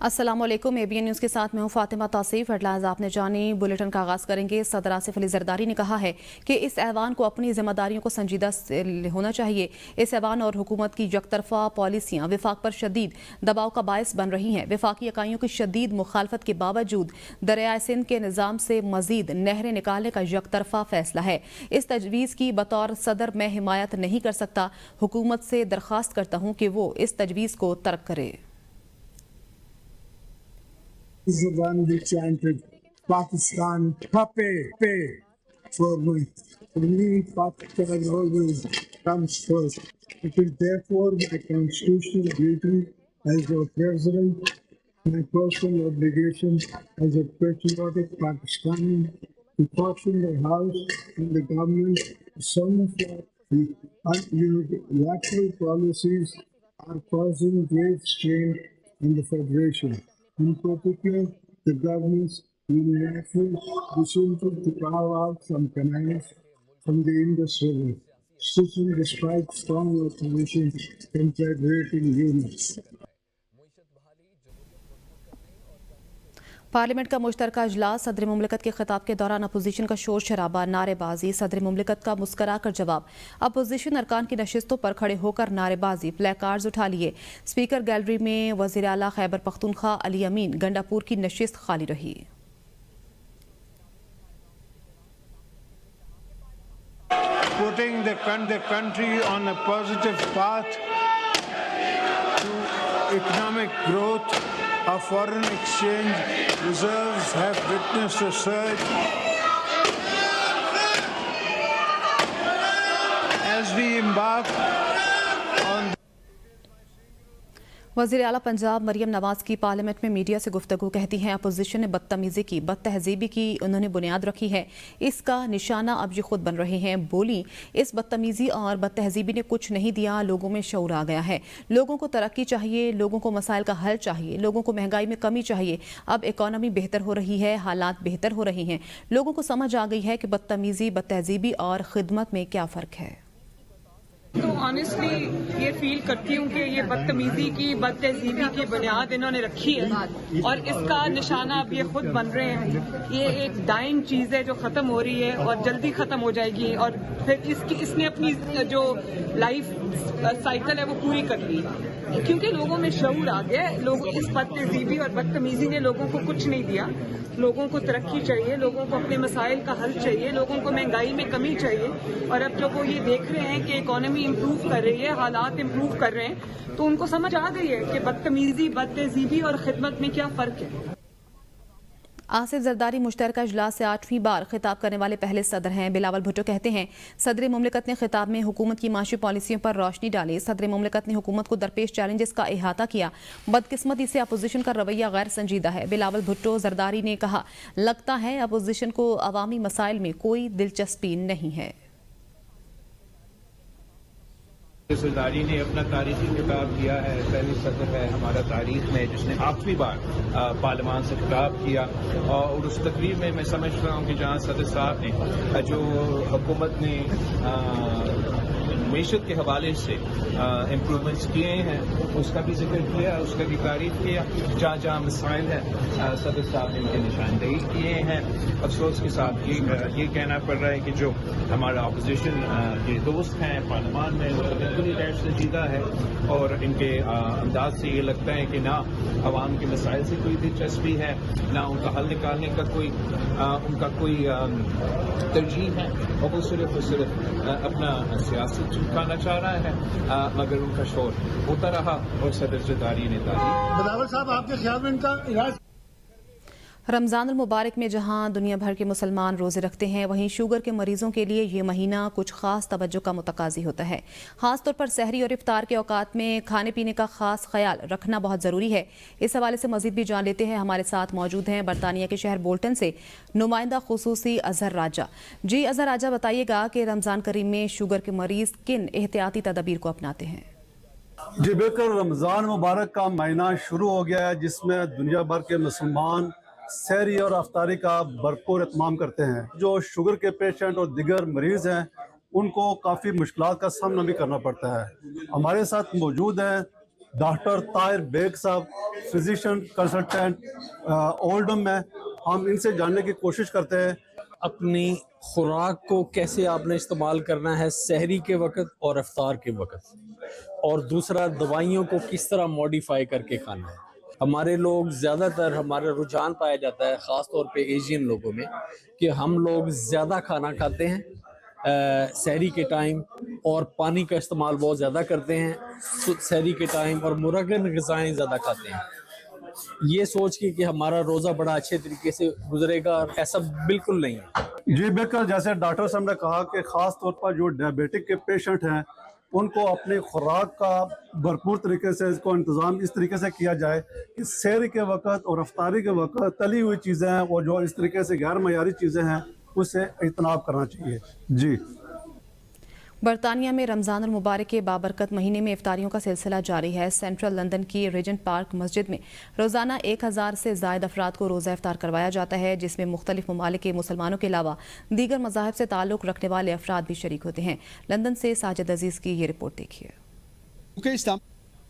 अस्सलाम वालेकुम। ABN news के साथ मैं हूं फातिमा तासीफ। हेडलाइंस आपने जानी, बुलेटिन का आगाज़ करेंगे। सदर आसिफ अली जरदारी ने कहा है कि इस ऐवान को अपनी जिम्मेदारियों को संजीदा से होना चाहिए। इस ऐवान और हुकूमत की यकतरफा पॉलिसियाँ विफाक पर शदीद दबाव का बायस बन रही हैं। विफाकी इकाइयों की शदीद मुखालफत के बावजूद दरियाए सिंध के निज़ाम से मजीद नहरें निकालने का यकतरफा फैसला है। इस तजवीज़ की बतौर सदर मैं हिमायत नहीं कर सकता। हुकूमत से दरख्वास्त करता हूँ कि वो इस तजवीज़ को तर्क करे। This is one we chanted Pakistan pay for me. For me, Pakistan always comes first. It is therefore my constitutional duty as a president, my personal obligation as a patriotic Pakistani to caution the House and the government some of the unilateral policies are causing grave strain on the Federation. In particular, the government's unilateral decision to carve out some canals from the Indus River, sitting despite strong opposition from federating units. Parliament का मुश्तरका अजलास। सदर मुमलिकत के खिताब के दौरान opposition का शोर शराबा, नारेबाजी। सदर मुमलिकत का मुस्करा कर जवाब। अपोजिशन अरकान की नशिस्तों पर खड़े होकर नारेबाजी, प्लेकार्ड्स उठा लिए। स्पीकर गैलरी में वज़ीर आला खैबर पख्तूनख्वा अली अमीन गंडापुर की नशिस्त खाली रही। Putting the country on a positive path to economic growth. Our foreign exchange reserves have witnessed a surge. As we embark on वज़ीर आला पंजाब मरियम नवाज की पार्लियामेंट में मीडिया से गुफ्तगू। कहती हैं अपोजिशन ने बदतमीजी की, बदतहजीबी की उन्होंने बुनियाद रखी है, इसका निशाना अब ये खुद बन रहे हैं। बोली इस बदतमीजी और बदतहजीबी ने कुछ नहीं दिया, लोगों में शऊर आ गया है। लोगों को तरक्की चाहिए, लोगों को मसाइल का हल चाहिए, लोगों को महंगाई में कमी चाहिए। अब इकॉनमी बेहतर हो रही है, हालात बेहतर हो रहे हैं। लोगों को समझ आ गई है कि बदतमीजी, बदतहजीबी और खिदमत में क्या फ़र्क है। तो ऑनेस्टली ये फील करती हूँ कि ये बदतमीजी की, बदतहजीबी की बुनियाद इन्होंने रखी है और इसका निशाना अब ये खुद बन रहे हैं। ये एक डाइंग चीज़ है जो ख़त्म हो रही है और जल्दी ख़त्म हो जाएगी और फिर इसने अपनी जो लाइफ साइकिल है वो पूरी कर ली, क्योंकि लोगों में शऊर आ गया। लोग इस बदतहजीबी और बदतमीजी ने लोगों को कुछ नहीं दिया। लोगों को तरक्की चाहिए, लोगों को अपने मसाइल का हल चाहिए, लोगों को महंगाई में कमी चाहिए। और अब जब वो ये देख रहे हैं कि इकॉनमी इम्प्रूव कर रही है, हालात इम्प्रूव कर रहे हैं, तो उनको समझ आ गई है कि बदतमीजी, बदतहजीबी और खिदमत में क्या फ़र्क है। आसिफ जरदारी मुश्तरका इजलास से 8वीं बार खिताब करने वाले पहले सदर हैं। बिलावल भुट्टो कहते हैं सदर मुमलिकत ने खिताब में हुकूमत की माशी पॉलिसियों पर रोशनी डाली। सदर मुमलिकत ने हुकूमत को दरपेश चैलेंजेस का अहाता किया। बदकिस्मती से अपोजिशन का रवैया गैर संजीदा है। बिलावल भुट्टो जरदारी ने कहा लगता है अपोजिशन को अवामी मसाइल में कोई दिलचस्पी नहीं है। जरदारी ने अपना तारीखी खिताब किया है, पहली सदर है हमारा तारीख में जिसने आखिरी बार पार्लियामान से खिताब किया। और उस तकरीर में मैं समझ रहा हूँ कि जहाँ सदर साहब ने जो हुकूमत ने मईशत के हवाले से इम्प्रूवमेंट्स किए हैं उसका भी जिक्र किया, उसका भी तारीफ किया। जहाँ जहाँ मसाइल हैं सदर साहब ने उनके निशानदेही किए हैं। अफसोस के साथ ये कहना पड़ रहा है कि जो हमारा अपोजिशन के दोस्त हैं पार्लियामान में वो बिल्कुल ही गैर संजीदा है और इनके अंदाज से ये लगता है कि ना अवाम के मसाइल से कोई दिलचस्पी है, ना उनका हल निकालने का उनका कोई तरजीह है, और वो सिर्फ अपना सियासत चुकाना चाह रहा है। मगर उनका शोर होता रहा और सदर जरदारी ने बिलावल साहब, आपके ख्याल में इनका इलाज? रमज़ान मुबारक में जहां दुनिया भर के मुसलमान रोज़े रखते हैं, वहीं शुगर के मरीजों के लिए ये महीना कुछ ख़ास तवज्जो का मुतकाज़ी होता है। ख़ास तौर पर सहरी और इफ्तार के औकात में खाने पीने का ख़ास ख्याल रखना बहुत ज़रूरी है। इस हवाले से मज़ीद भी जान लेते हैं। हमारे साथ मौजूद हैं बरतानिया के शहर बोल्टन से नुमाइंदा खुसूसी अजहर राजा। जी अजहर राजा, बताइएगा कि रमज़ान करीम में शुगर के मरीज़ किन एहतियाती तदबीर को अपनाते हैं? जी बिल्कुल, रमज़ान मुबारक का महीना शुरू हो गया है जिसमें दुनिया भर के मुसलमान सहरी और अफ्तारी का भरपूर एहतमाम करते हैं। जो शुगर के पेशेंट और दिगर मरीज़ हैं उनको काफ़ी मुश्किलात का सामना भी करना पड़ता है। हमारे साथ मौजूद हैं डॉक्टर ताहिर बेग साहब, फिजिशियन कंसल्टेंट ओल्डम में, हम इनसे जानने की कोशिश करते हैं अपनी खुराक को कैसे आपने इस्तेमाल करना है सहरी के वक्त और इफ्तार के वक्त, और दूसरा दवाइयों को किस तरह मॉडिफाई करके खाना है। हमारे लोग ज़्यादातर, हमारा रुझान पाया जाता है ख़ास तौर पे एशियन लोगों में कि हम लोग ज़्यादा खाना खाते हैं सहरी के टाइम, और पानी का इस्तेमाल बहुत ज़्यादा करते हैं सहरी के टाइम, और मुरगन ग़िज़ाएँ ज़्यादा खाते हैं, ये सोच के कि हमारा रोज़ा बड़ा अच्छे तरीके से गुजरेगा। ऐसा बिल्कुल नहीं है जी। बिल्कुल, जैसे डॉक्टर साहब ने कहा कि ख़ास तौर पर जो डायबिटिक के पेशेंट हैं उनको अपनी खुराक का भरपूर तरीके से इसको इंतज़ाम इस तरीके से किया जाए कि सहरी के वक्त और अफ्तारी के वक्त तली हुई चीज़ें हैं और जो इस तरीके से गैर मयारी चीज़ें हैं उससे इज्तनाब करना चाहिए। जी। बरतानिया में रमज़ान मुबारक के बाबरकत महीने में इफ्तारियों का सिलसिला जारी है। सेंट्रल लंदन की रेजेंट पार्क मस्जिद में रोज़ाना 1000 से ज़ायद अफराद को रोज़ा इफ्तार करवाया जाता है, जिसमें मुख्तलिफ ममालिक के मुसलमानों के अलावा दीगर मज़ाहिब से ताल्लुक़ रखने वाले अफराद भी शरीक होते हैं। लंदन से साजिद अजीज़ की ये रिपोर्ट देखिए।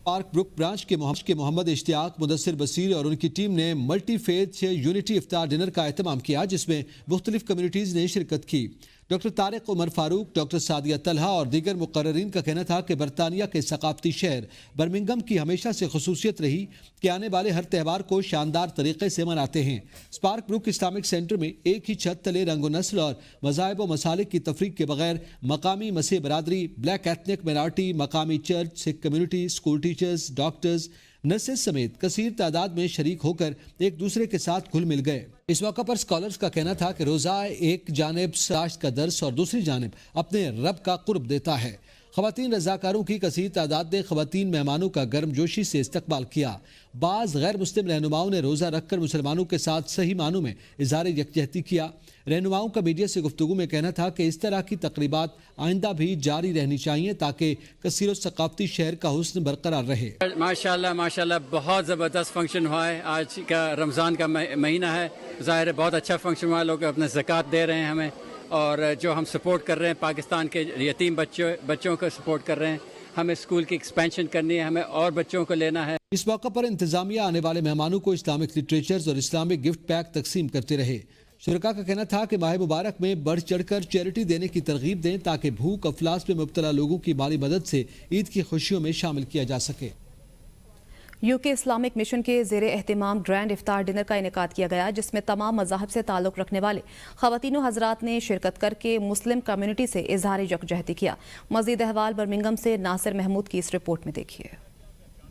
पार्क ब्रुक ब्रांच के मोहम्मद इश्तियाक, मुदस्सिर बसीर और उनकी टीम ने मल्टी फेथ यूनिटी इफ्तार डिनर का एहतमाम किया, जिसमें मुख्तलिफ कम्युनिटीज़ ने शिरकत की। डॉक्टर तारिक उमर फारूक, डॉक्टर सादिया तलहा और दीगर मुकर्ररीन का कहना था कि बरतानिया के सकाफती शहर बर्मिंघम की हमेशा से खसूसियत रही कि आने वाले हर त्यौहार को शानदार तरीके से मनाते हैं। स्पार्क ब्रुक इस्लामिक सेंटर में एक ही छत तले रंग नस्ल और मज़ाहिब व मसालिक की तफरीक के बगैर मकामी मसीह बरादरी, ब्लैक एथनिक मिनॉरिटी, मकामी church, Sikh community, school teachers, doctors, nurses समेत कसीर तादाद में शरीक होकर एक दूसरे के साथ घुल मिल गए। इस मौका पर स्कॉलर्स का कहना था कि रोज़ा एक जानिब साश्त का दर्स और दूसरी जानिब अपने रब का कुर्ब देता है। ख़वातीन रज़ाकारों की कसीर तादाद ने ख़वातीन मेहमानों का गर्मजोशी से इस्तकबाल किया। बाज़ गैर मुस्लिम रहनुमाओं ने रोज़ा रखकर मुसलमानों के साथ सही मानों में इज़हार यकजहती किया। रहनुमाओं का मीडिया से गुफ्तगू में कहना था कि इस तरह की तकरीबात आइंदा भी जारी रहनी चाहिए ताकि कसीर सकाफती शहर का हुस्न बरकरार रहे। माशाल्लाह माशाल्लाह बहुत ज़बरदस्त फंक्शन हुआ है। आज का रमज़ान का महीना है, ज़ाहिर है बहुत अच्छा फंक्शन हुआ है। लोग अपने ज़कात दे रहे हैं हमें, और जो हम सपोर्ट कर रहे हैं पाकिस्तान के यतीम बच्चों को सपोर्ट कर रहे हैं। हमें स्कूल की एक्सपेंशन करनी है, हमें और बच्चों को लेना है। इस मौका पर इंतजामिया आने वाले मेहमानों को इस्लामिक लिटरेचर्स और इस्लामिक गिफ्ट पैक तकसीम करते रहे। शुरका का कहना था कि माह मुबारक में बढ़ चढ़कर चैरिटी देने की तरगीब दें ताकि भूख अफलास में मुब्तला लोगों की माली मदद से ईद की खुशियों में शामिल किया जा सके। यूके इस्लामिक मिशन के ज़ेरे एहतिमाम ग्रैंड इफ्तार डिनर का इनेकाद किया गया, जिसमें तमाम मज़ाहब से ताल्लुक़ रखने वाले ख़वातीन हज़रात ने शिरकत करके मुस्लिम कम्युनिटी से इज़हार यकजहती किया। मज़ीद अहवाल बर्मिंघम से नासिर महमूद की इस रिपोर्ट में देखिए।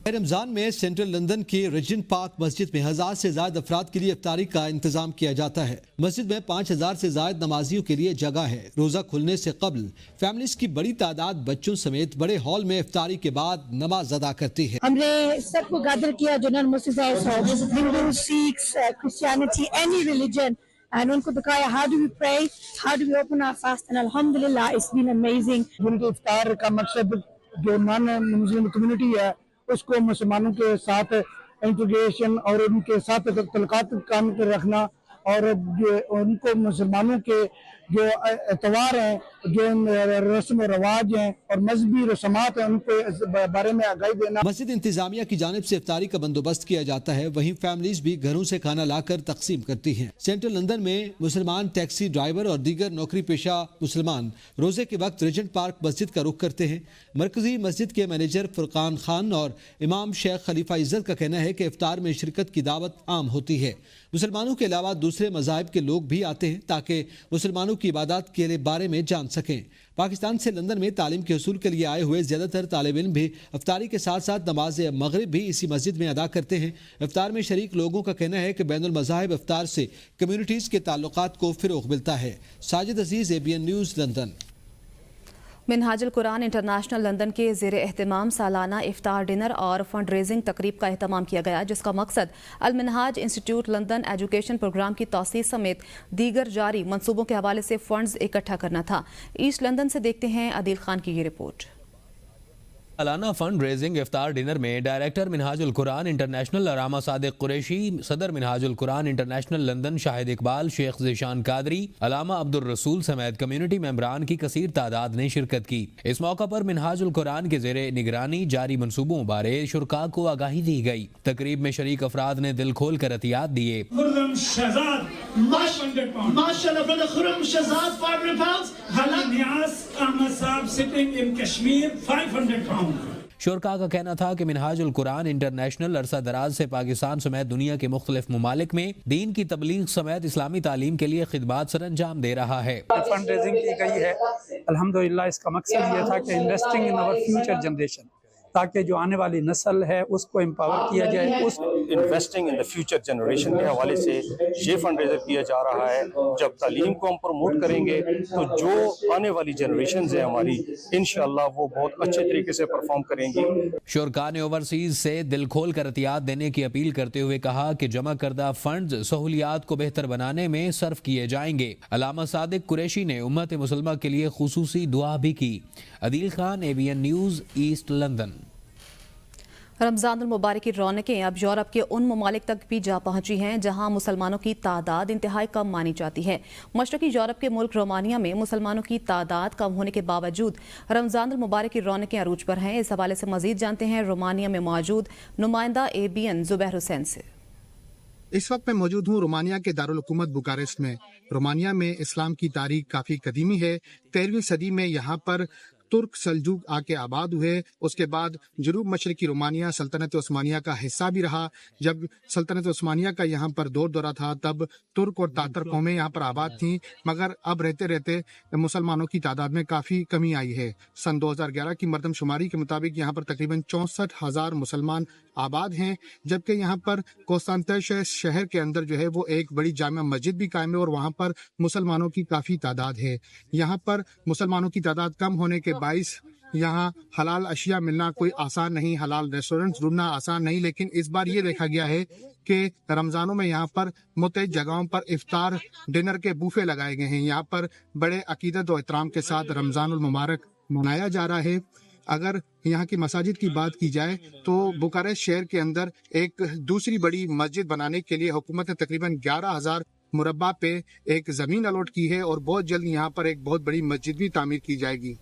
रमज़ान में सेंट्रल लंदन के रेजेंट पार्क मस्जिद में 1000 से ज़ायद अफराद के लिए इफ्तारी का इंतजाम किया जाता है। मस्जिद में 5000 से ज़ायद नमाजियों के लिए जगह है। रोज़ा खुलने से कबल फैमिलीज की बड़ी तादाद बच्चों समेत बड़े हॉल में इफ्तारी के बाद नमाज अदा करती है। हमने सबको गैदर किया जो non Muslim, Hindu, Sikhs, Christianity, any religion, and उनको दिखाया how do we pray, how do we open our fast, and alhamdulillah it's been amazing। उनके इफ्तार का मकसद जो नॉन मुस्लिम कम्युनिटी है उसको मुसलमानों के साथ इंटीग्रेशन और उनके साथ तल्लुकात कायम कर रखना, और जो उनको मुसलमानों के जो एतवार हैं, जो रस्म व रवाज हैं और मजहबी रस्मात हैं उनके बारे में आगाही देना। मस्जिद इंतजामिया की जानिब से इफ्तारी का बंदोबस्त किया जाता है। वहीं फैमिलीज भी घरों से खाना लाकर तकसीम करती हैं। सेंट्रल लंदन में मुसलमान टैक्सी ड्राइवर और दीगर नौकरी पेशा मुसलमान रोजे के वक्त रेजेंट पार्क मस्जिद का रुख करते हैं। मरकजी मस्जिद के मैनेजर फुरकान खान और इमाम शेख खलीफा इज्जत का कहना है कि इफ्तार में शिरकत की दावत आम होती है। मुसलमानों के अलावा दूसरे मज़ाहिब के लोग भी आते हैं ताकि मुसलमानों की इबादत के बारे में जान सकें। पाकिस्तान से लंदन में तालीम के हसूल के लिए आए हुए ज़्यादातर तालिब इल्म भी इफ्तारी के साथ साथ नमाज मगरिब भी इसी मस्जिद में अदा करते हैं। इफ्तार में शरीक लोगों का कहना है कि बैनुल मज़ाहिब इफ्तार से कम्युनिटीज़ के ताल्लुकात को फ़रोग़ मिलता है। Sajid Aziz, ABN news, London. Minhajul Quran international London के ज़ेरे एहतिमाम सालाना इफ्तार डिनर और फंड रेजिंग तकरीब का एहतमाम किया गया, जिसका मकसद Al Minhaj institute London education programme की तौसीह समेत दीगर जारी मंसूबों के हवाले से फंड्स इकट्ठा करना था। ईस्ट लंदन से देखते हैं आदिल खान की ये रिपोर्ट। सालाना फंड रेजिंग इफ्तार डिनर में डायरेक्टर मिनहाजुल कुरान इंटरनेशनल अलामा सादिक कुरैशी, सदर मिनहाजुल कुरान इंटरनेशनल लंदन शाहिद इकबाल, शेख ज़ीशान कादरी, अलामा अब्दुल रसूल समेत कम्युनिटी मेंबरान की कसीर तादाद ने शिरकत की। इस मौका पर मिनहाजुल कुरान के ज़ेरे निगरानी जारी मनसूबों बारे शुरका को आगाही दी गई। तकरीब में शरीक अफराद ने दिल खोल कर अतियात दिए। शुरका का कहना था कि मिनहाजुल कुरान इंटरनेशनल अरसा दराज से पाकिस्तान समेत दुनिया के मुख्तलिफ ममालिक में दीन की तबलीग समेत इस्लामी तालीम के लिए खिदमात सर अंजाम दे रहा है। फंड रेजिंग की गई है, अल्हम्दुलिल्लाह। इसका मकसद ये था कि investing in our future generation, ताकि जो आने वाली नस्ल है उसको एम्पावर किया जाए। उस investing in the future generation के हवाले से ये फंड रेजर किया जा रहा है। जब तालीम को हम प्रमोट करेंगे तो जो आने वाली जनरेशन है हमारी, इंशाअल्लाह वो बहुत अच्छे तरीके से परफॉर्म करेंगी। शुरका ने ओवरसीज से दिल खोल कर एहतियात देने की अपील करते हुए कहा कि जमा करदा फंड सहूलियात को बेहतर बनाने में सर्फ किए जाएंगे। अलामा सादिक कुरैशी ने उम्मत मुसलमा के लिए खुसूसी दुआ भी की। Adeel Khan, ABN news, east London. Ramzan मुबारक की रौनकें अब यूरोप के उन ममालिक तक भी जा पहुंची हैं जहां मुसलमानों की तादाद इंतहाई कम मानी जाती है। मशरकी यूरोप के मुल्क रोमानिया में मुसलमानों की तादाद कम होने के बावजूद रमज़ान मुबारक की रौनकें अरूज पर हैं। इस हवाले से मजीद जानते हैं रोमानिया में मौजूद नुमाइंदा ABN ज़ुबैर हुसैन से। इस वक्त मैं मौजूद हूँ रोमानिया के दारुल हुकूमत बुकारेस्ट में। रोमानिया में इस्लाम की तारीख काफ़ी कदीमी है। 13वीं सदी में यहाँ पर तुर्क सल्जूक आके आबाद हुए। उसके बाद जनूब मशरकी रोमानिया सल्तनत उस्मानिया का हिस्सा भी रहा। जब सल्तनत उस्मानिया का यहाँ पर दौरा था तब तुर्क और तातर कौमें यहाँ पर आबाद थीं, मगर अब रहते रहते मुसलमानों की तादाद में काफ़ी कमी आई है। सन 2011 की मरदमशुमारी के मुताबिक यहाँ पर तकरीबन 64,000 मुसलमान आबाद हैं, जबकि यहाँ पर कोस्तांतश शहर के अंदर जो है वो एक बड़ी जामा मस्जिद भी कायम है और वहाँ पर मुसलमानों की काफ़ी तादाद है। यहाँ पर मुसलमानों की तादाद कम होने के बाइस यहाँ हलाल अशिया मिलना कोई आसान नहीं, हलाल रेस्टोरेंट्स ढूंढना आसान नहीं। लेकिन इस बार ये देखा गया है कि रमज़ानों में यहाँ पर मुतअद्दिद जगहों पर इफ्तार डिनर के बूफे लगाए गए हैं। यहाँ पर बड़े अकीदत और एहतराम के साथ रमज़ानुल मुबारक मनाया जा रहा है। अगर यहाँ की मसाजिद की बात की जाए तो बुकारेस्ट शहर के अंदर एक दूसरी बड़ी मस्जिद बनाने के लिए हुकूमत ने तकरीबन 11,000 मुरब्बा पे एक ज़मीन अलॉट की है और बहुत जल्द यहाँ पर एक बहुत बड़ी मस्जिद भी तामीर की जाएगी।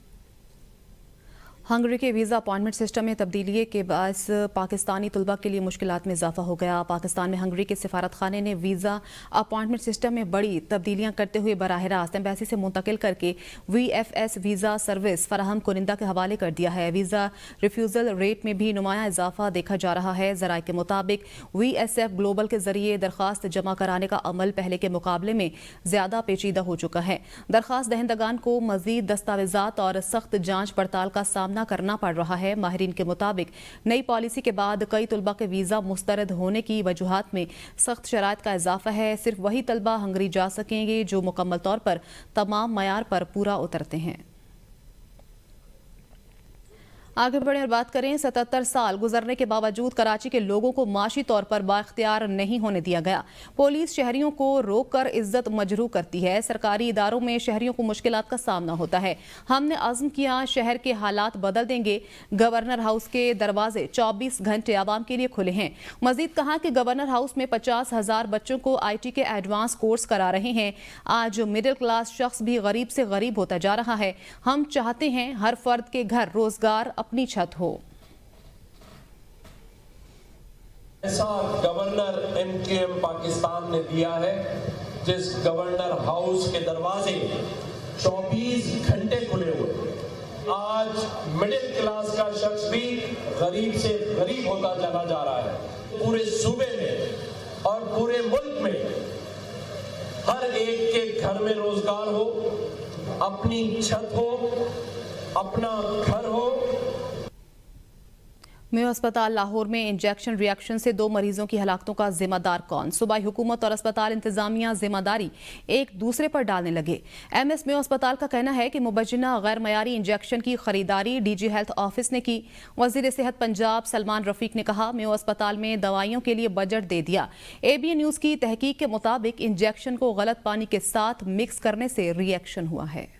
हंगरी के वीज़ा अपॉइंटमेंट सिस्टम में तब्दीली के बायस पाकिस्तानी तलबा के लिए मुश्किलात में इजाफा हो गया। पाकिस्तान में हंगरी के सिफारत खाने ने वीज़ा अपॉइंटमेंट सिस्टम में बड़ी तब्दीलियां करते हुए बराह रास्त एम्बेसी से मुंतकिल करके VFS वीज़ा सर्विस फराहम कुनिंदा के हवाले कर दिया है। वीज़ा रिफ्यूज़ल रेट में भी नुमाया इजाफा देखा जा रहा है। ज़राए के मुताबिक VSF ग्लोबल के जरिए दरख्वास्त जमा कराने का अमल पहले के मुकाबले में ज़्यादा पेचीदा हो चुका है। दरख्वास्त दहिंदगान को मज़ीद दस्तावेज़ात और सख्त जाँच पड़ताल का सामना करना पड़ रहा है। माहिरीन के मुताबिक नई पॉलिसी के बाद कई तलबा के वीज़ा मुस्तरद होने की वजूहात में सख्त शराइत का इजाफा है। सिर्फ वही तलबा हंगरी जा सकेंगे जो मुकम्मल तौर पर तमाम मयार पर पूरा उतरते हैं। आगे बढ़े और बात करें, 77 साल गुजरने के बावजूद कराची के लोगों को माशी तौर पर बाख्तियार नहीं होने दिया गया। पुलिस शहरियों को रोककर इज्जत मजरूह करती है। सरकारी इदारों में शहरियों को मुश्किलात का सामना होता है। हमने आज़म किया शहर के हालात बदल देंगे। गवर्नर हाउस के दरवाजे 24 घंटे आवाम के लिए खुले हैं। मजीद कहा कि गवर्नर हाउस में 50,000 बच्चों को IT के एडवांस कोर्स करा रहे हैं। आज मिडिल क्लास शख्स भी गरीब से गरीब होता जा रहा है। हम चाहते हैं हर फर्द के घर रोजगार अपनी छत हो। ऐसा गवर्नर MKM पाकिस्तान ने दिया है जिस गवर्नर हाउस के दरवाजे 24 घंटे खुले हुए। आज मिडिल क्लास का शख्स भी गरीब से गरीब होता चला जा रहा है। पूरे सूबे में और पूरे मुल्क में हर एक के घर में रोजगार हो, अपनी छत हो, अपना घर हो। मेयो अस्पताल लाहौर में इंजेक्शन रिएक्शन से 2 मरीजों की हलाकतों का जिम्मेदार कौन? सूबाई हुकूमत और अस्पताल इंतजामिया जिम्मेदारी एक दूसरे पर डालने लगे। MS मेयो अस्पताल का कहना है कि मुबज्जिना गैर मयारी इंजेक्शन की खरीदारी DG हेल्थ ऑफिस ने की। वजीर सेहत पंजाब सलमान रफीक ने कहा मेयो अस्पताल में दवाइयों के लिए बजट दे दिया। ABN न्यूज़ की तहकीक के मुताबिक इंजेक्शन को गलत पानी के साथ मिक्स करने से रिएक्शन हुआ है।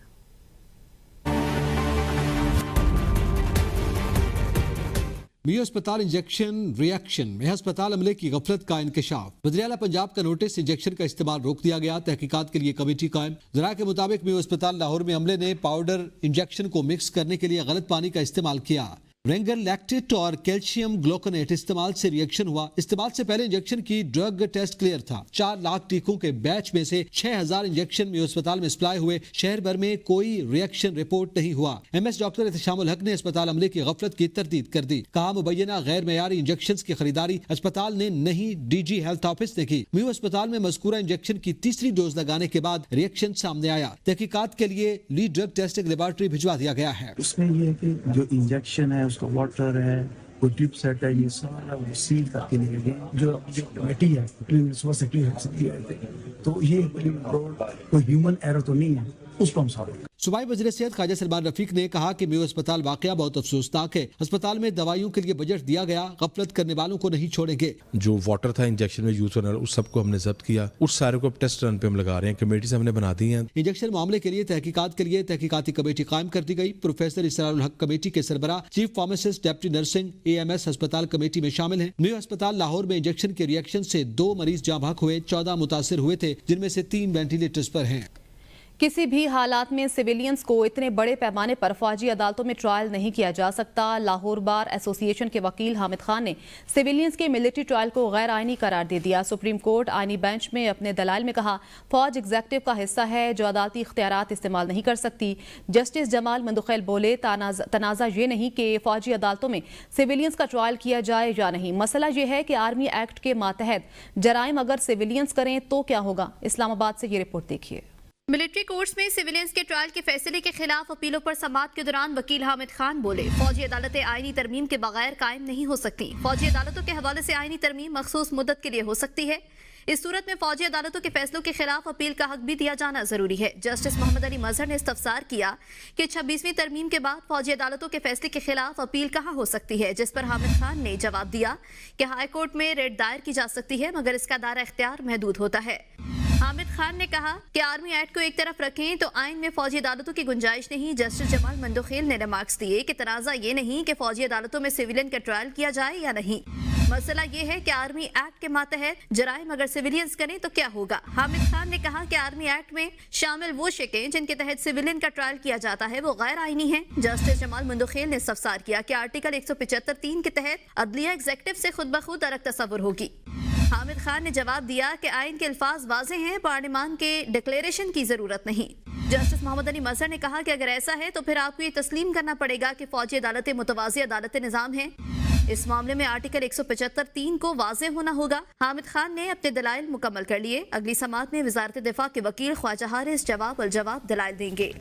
मियो अस्पताल इंजेक्शन रिएक्शन में अस्पताल अमले की गफलत का इंकशाफ। वज़ीर-ए-आला पंजाब का नोटिस, इंजेक्शन का इस्तेमाल रोक दिया गया, तहकीकात के लिए कमेटी कायम। ज़राए के मुताबिक मियो अस्पताल लाहौर में अमले ने पाउडर इंजेक्शन को मिक्स करने के लिए गलत पानी का इस्तेमाल किया। रेंगर लैक्टेट और कैल्शियम ग्लूकोनेट इस्तेमाल से रिएक्शन हुआ। इस्तेमाल से पहले इंजेक्शन की ड्रग टेस्ट क्लियर था। 4 लाख टीकों के बैच में से 6000 इंजेक्शन में अस्पताल में सप्लाई हुए। शहर भर में कोई रिएक्शन रिपोर्ट नहीं हुआ। MS डॉक्टर एहतशामुल हक ने अस्पताल अमले की गफलत की तरदीद कर दी। कहा, मुबैना गैर मयारी इंजेक्शन की खरीदारी अस्पताल ने नहीं, DG हेल्थ ऑफिस ने की। मियो अस्पताल में मज़कूरा इंजेक्शन की तीसरी डोज लगाने के बाद रिएक्शन सामने आया। तहकीकात के लिए लीड ड्रग टेस्टिंग लेबोरेटरी भिजवा दिया गया है। उसमें ये है कि जो इंजेक्शन है उसका वाटर है, कोई ट्यूब सेट है, ये सारा वो सील करके लिए गए। जो कमेटी है सुबह सेक्रेटरी, तो ये कोई ह्यूमन एरर तो नहीं है, उसको हम सॉल्व करें। सूबाई वज़ीर सेहत ख्वाजा सलमान रफीक ने कहा कि मियो अस्पताल वाकया बहुत अफसोसनाक है। अस्पताल में दवाइयों के लिए बजट दिया गया, गफलत करने वालों को नहीं छोड़ेंगे। जो वाटर था इंजेक्शन में यूज होने वाला, उस सबको हमने जब्त किया। उस सारे को टेस्ट रन पे हम लगा रहे हैं, कमेटी से हमने बना दी है। इंजेक्शन मामले के लिए तहकीकात के लिए तहकीकाती कमेटी कायम कर दी गई। प्रोफेसर इसरारुल हक कमेटी के सरबराह, chief pharmacist, deputy nursing, AMS अस्पताल कमेटी में शामिल हैं। मियो अस्पताल लाहौर में इंजेक्शन के रिएक्शन से 2 मरीज जाँ बहक हुए, 14 मुतासिर हुए थे, जिनमें से 3 वेंटिलेटर्स पर हैं। किसी भी हालात में सिविलियंस को इतने बड़े पैमाने पर फौजी अदालतों में ट्रायल नहीं किया जा सकता। लाहौर बार एसोसिएशन के वकील हामिद खान ने सिविलियंस के मिलिट्री ट्रायल को गैर आइनी करार दे दिया। सुप्रीम कोर्ट आइनी बेंच में अपने दलाइल में कहा, फौज एग्जेक्टिव का हिस्सा है जो अदालती इख्तियारात इस्तेमाल नहीं कर सकती। जस्टिस जमाल मंदुखैल बोले, तनाज़ा ये नहीं कि फौजी अदालतों में सिविलियंस का ट्रायल किया जाए या नहीं, मसला ये है कि आर्मी एक्ट के मातहत जराइम अगर सिविलियंस करें तो क्या होगा। इस्लामाबाद से ये रिपोर्ट देखिए। मिलिट्री कोर्ट्स में सिविलियंस के ट्रायल के फैसले के खिलाफ अपीलों पर समाअत के दौरान वकील हामिद खान बोले, फौजी अदालतें आईनी तरमीम के बगैर कायम नहीं हो सकती। फौजी अदालतों के हवाले से आईनी तरमीम मखसूस मुद्दत के लिए हो सकती है। इस सूरत में फौजी अदालतों के फैसलों के खिलाफ अपील का हक भी दिया जाना जरूरी है। जस्टिस मोहम्मद अली मजहर ने इस्तफसार किया कि 26वीं तरमीम के बाद फौजी अदालतों के फैसले के खिलाफ अपील कहाँ हो सकती है, जिस पर हामिद खान ने जवाब दिया कि हाई कोर्ट में रेट दायर की जा सकती है, मगर इसका दायरा इख्तियार महदूद होता है। हामिद खान ने कहा कि आर्मी एक्ट को एक तरफ रखें तो आइन में फौजी अदालतों की गुंजाइश नहीं। जस्टिस जमाल मंदुखैल ने रिमार्क्स दिए कि तनाज़ा ये नहीं कि फौजी अदालतों में सिविलियन का ट्रायल किया जाए या नहीं, मसला ये है कि आर्मी एक्ट के मातहत जराइम अगर सिविलियंस करें तो क्या होगा। हामिद खान ने कहा कि आर्मी एक्ट में शामिल वो शिकें जिनके तहत सिविलियन का ट्रायल किया जाता है वो गैर आइनी है। जस्टिस जमाल मंदुखैल ने इस्तफसार किया कि आर्टिकल 175(3) के तहत अदलिया एग्जेक्टिव से खुद ब खुद अलग तस्वुर होगी। हामिद खान ने जवाब दिया कि आइन के अल्फाज वाज़े हैं, पार्लिमान के डिक्लेरेशन की जरूरत नहीं। जस्टिस मोहम्मद अली मजहर ने कहा कि अगर ऐसा है तो फिर आपको ये तस्लीम करना पड़ेगा कि फौजी अदालतें मुतवाज़ी अदालत निज़ाम हैं। इस मामले में आर्टिकल 175(3) को वाज़े होना होगा। हामिद खान ने अपने दलाइल मुकम्मल कर लिए। अगली समाअत में वज़ारत दिफा के वकील ख्वाजा हारिस जवाब दलाइल देंगे।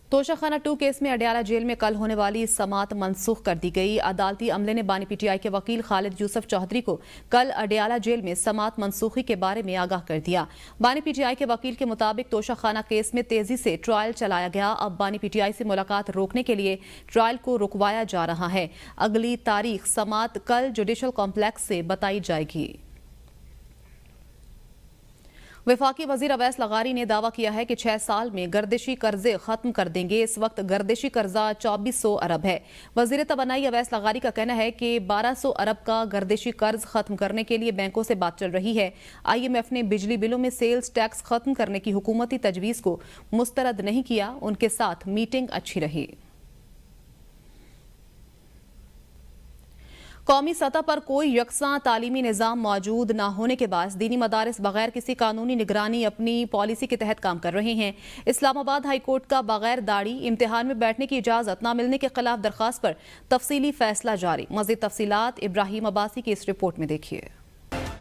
तोशाखाना 2 केस में अडियाला जेल में कल होने वाली समाअत मनसूख कर दी गई। अदालती अमले ने बानी PTI के वकील खालिद यूसुफ चौधरी को कल अडियाला जेल में समाअत मनसूखी के बारे में आगाह कर दिया। बानी PTI के वकील के मुताबिक तोशाखाना केस में तेजी से ट्रायल चलाया गया। अब बानी PTI से मुलाकात रोकने के लिए ट्रायल को रुकवाया जा रहा है। अगली तारीख समाअत कल जुडिशल कॉम्प्लेक्स से बताई जाएगी। वफाकी वजीर अवैस लगारी ने दावा किया है कि 6 साल में गर्दिशी कर्जे खत्म कर देंगे। इस वक्त गर्दिशी कर्जा 2400 अरब है। वजीर तवानाई अवैस लगारी का कहना है कि 1200 अरब का गर्दिशी कर्ज खत्म करने के लिए बैंकों से बात चल रही है। IMF ने बिजली बिलों में सेल्स टैक्स खत्म करने की हुकूमती तजवीज़ को मुस्तरद नहीं किया। उनके साथ मीटिंग अच्छी रही। कौमी सतह पर कोई यकसां तालीमी निज़ाम मौजूद न होने के बायस दीनी मदारिस बगैर किसी कानूनी निगरानी अपनी पॉलिसी के तहत काम कर रहे हैं। इस्लामाबाद हाई कोर्ट का बगैर दाढ़ी इम्तिहान में बैठने की इजाज़त न मिलने के खिलाफ दरख्वास्त पर तफसीली फैसला जारी। मज़ीद तफसीलात इब्राहिम अब्बासी की इस रिपोर्ट में देखिए।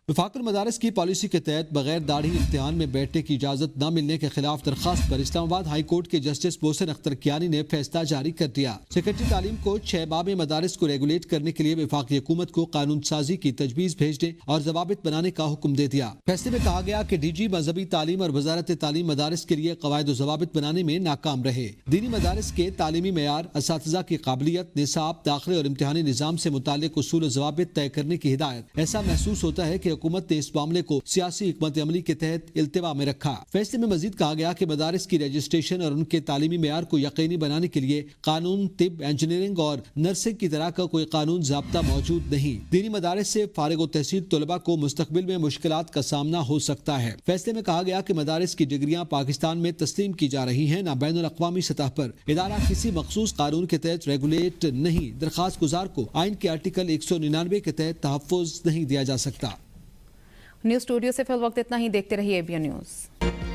वफाकुल मदारिस की पॉलिसी के तहत बगैर दाढ़ी इम्तिहान में बैठने की इजाज़त न मिलने के खिलाफ दरख्वास्त पर इस्लामाबाद हाई कोर्ट के जस्टिस मोहसिन अख्तर कियानी ने फैसला जारी कर दिया। सेक्रेटरी तालीम को 6 माह में मदारिस को रेगुलेट करने के लिए वफाकी हुकूमत को कानून साजी की तजवीज़ भेजने और जवाबित बनाने का हुक्म दे दिया। फैसले में कहा गया कि DG मजहबी तालीम और वजारत तालीम मदारिस के लिए कवायद और जवाबित बनाने में नाकाम रहे। दीनी मदारिस के तालीमी मेयार, असातिज़ा की काबिलियत, निसाब, दाखिले और इम्तिहानी निज़ाम से मुताल्लिक उसूल और जवाबित तय करने की हिदायत। ऐसा महसूस होता है कि हुकूमत ने इस मामले को सियासी हिकमत अमली के तहत इल्तिवा में रखा। फैसले में मजीद कहा गया कि मदारिस की रजिस्ट्रेशन और उनके तालीमी मेयार को यकीनी बनाने के लिए कानून, तिब, इंजीनियरिंग और नर्सिंग की तरह का कोई कानून ज़ाब्ता मौजूद नहीं। दीनी मदारिस से फारिग व तहसील तलबा को मुस्तकबिल में मुश्किलात का सामना हो सकता है। फैसले में कहा गया कि मदारिस की डिग्रियां पाकिस्तान में तस्लीम की जा रही हैं, न बैनुल अक़वामी सतह पर। इदारा किसी मखसूस कानून के तहत रेगुलेट नहीं। दरखास्त गुजार को आइन के आर्टिकल 199 के तहत तहफ़्फ़ुज़ नहीं दिया जा सकता। न्यूज़ स्टूडियो से फिल वक्त इतना ही। देखते रहिए ABN न्यूज़।